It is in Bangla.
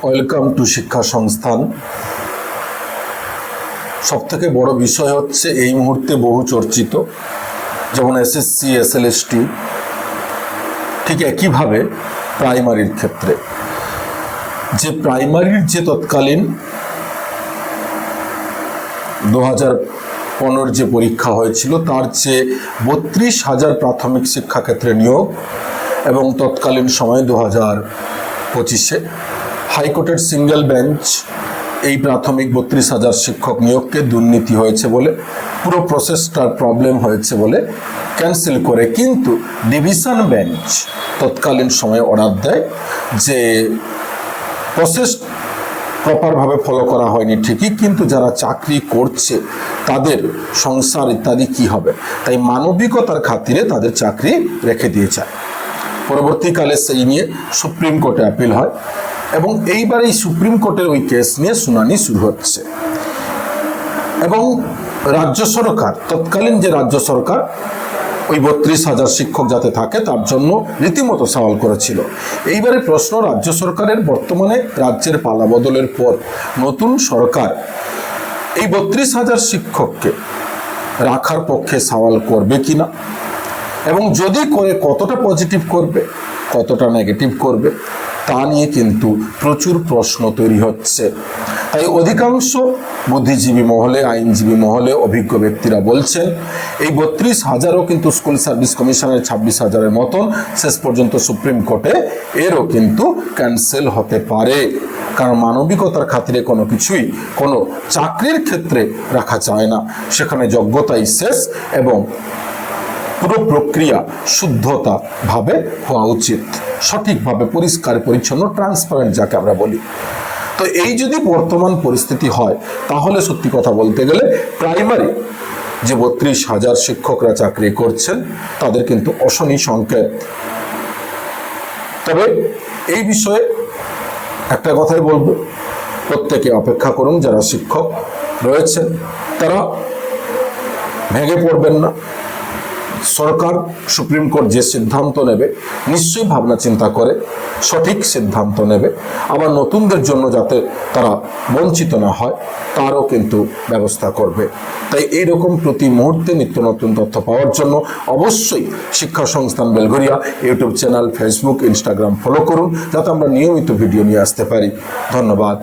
ওয়েলকাম টু শিক্ষা সংস্থান। সবথেকে বড় বিষয় হচ্ছে এই মুহূর্তে বহু চর্চিত, যেমন এসএসসি, এসএলএসটি, ঠিক একইভাবে প্রাইমারির ক্ষেত্রে যে প্রাইমারির যে তৎকালীন 2015 যে পরীক্ষা হয়েছিল তার যে 32,000 প্রাথমিক শিক্ষাক্ষেত্রে নিয়োগ এবং তৎকালীন সময়ে 2025-এ হাইকোর্টের সিঙ্গেল বেঞ্চ এই প্রাথমিক 32,000 শিক্ষক নিয়োগকে দুর্নীতি হয়েছে বলে, পুরো প্রসেসটার প্রবলেম হয়েছে বলে ক্যান্সেল করে, কিন্তু ডিভিশন বেঞ্চ তৎকালীন সময়ে অর্ডার দেয় যে প্রসেস প্রপারভাবে ফলো করা হয়নি ঠিকই, কিন্তু যারা চাকরি করছে তাদের সংসার ইত্যাদি কি হবে, তাই মানবিকতার খাতিরে তাদের চাকরি রেখে দিয়ে যায়। পরবর্তীকালে সেই নিয়ে সুপ্রিম কোর্টে আপিল হয় এবং এইবার এই সুপ্রিম কোর্টের ওই কেস নিয়ে শুনানি শুরু হচ্ছে এবং রাজ্য সরকার, তৎকালীন যে রাজ্য সরকার ওই 32,000 শিক্ষক যাতে থাকে তার জন্য রীতিমতো সওয়াল করেছিল। এইবারে প্রশ্ন, রাজ্য সরকারের বর্তমানে রাজ্যের পালা বদলের পর নতুন সরকার এই 32,000 শিক্ষককে রাখার পক্ষে সওয়াল করবে কিনা এবং যদি করে কতটা পজিটিভ করবে, কতটা নেগেটিভ করবে, তা নিয়ে কিন্তু প্রচুর প্রশ্ন তৈরি হচ্ছে। তাই অধিকাংশ বুদ্ধিজীবী মহলে, আইনজীবী মহলে অভিজ্ঞ ব্যক্তিরা বলছেন এই 32,000ও কিন্তু স্কুল সার্ভিস কমিশনের 26,000-এর মতন শেষ পর্যন্ত সুপ্রিম কোর্টে এরও কিন্তু ক্যান্সেল হতে পারে, কারণ মানবিকতার খাতিরে কোনো কিছুই কোনো চাকরির ক্ষেত্রে রাখা যায় না, সেখানে যোগ্যতাই শেষ এবং পুরো প্রক্রিয়া শুদ্ধতাভাবে হওয়া উচিত, সঠিকভাবে পরিষ্কার পরিচ্ছন্ন, ট্রান্সপারেন্ট যাকে আমরা বলি। তো এই যদি বর্তমান পরিস্থিতি হয় তাহলে সত্যি কথা বলতে গেলে প্রাইমারি যে 32,000 শিক্ষকরা চাকরি করছেন তাদের কিন্তু অশনি সংকেত। তবে এই বিষয়ে একটা কথাই বলবো, প্রত্যেকে অপেক্ষা করুন, যারা শিক্ষক রয়েছেন তারা ভেঙে পড়বেন না। সরকার, সুপ্রিম কোর্ট যে সিদ্ধান্ত নেবে নিশ্চয়ই ভাবনা চিন্তা করে সঠিক সিদ্ধান্ত নেবে, আবার নতুনদের জন্য যাতে তারা বঞ্চিত না হয় তারও কিন্তু ব্যবস্থা করবে। তাই এইরকম প্রতি মুহূর্তে নিত্য নতুন তথ্য পাওয়ার জন্য অবশ্যই শিক্ষা সংস্থান Belgharia YouTube channel, Facebook, Instagram follow করুন, যাতে আমরা নিয়মিত ভিডিও নিয়ে আসতে পারি। ধন্যবাদ।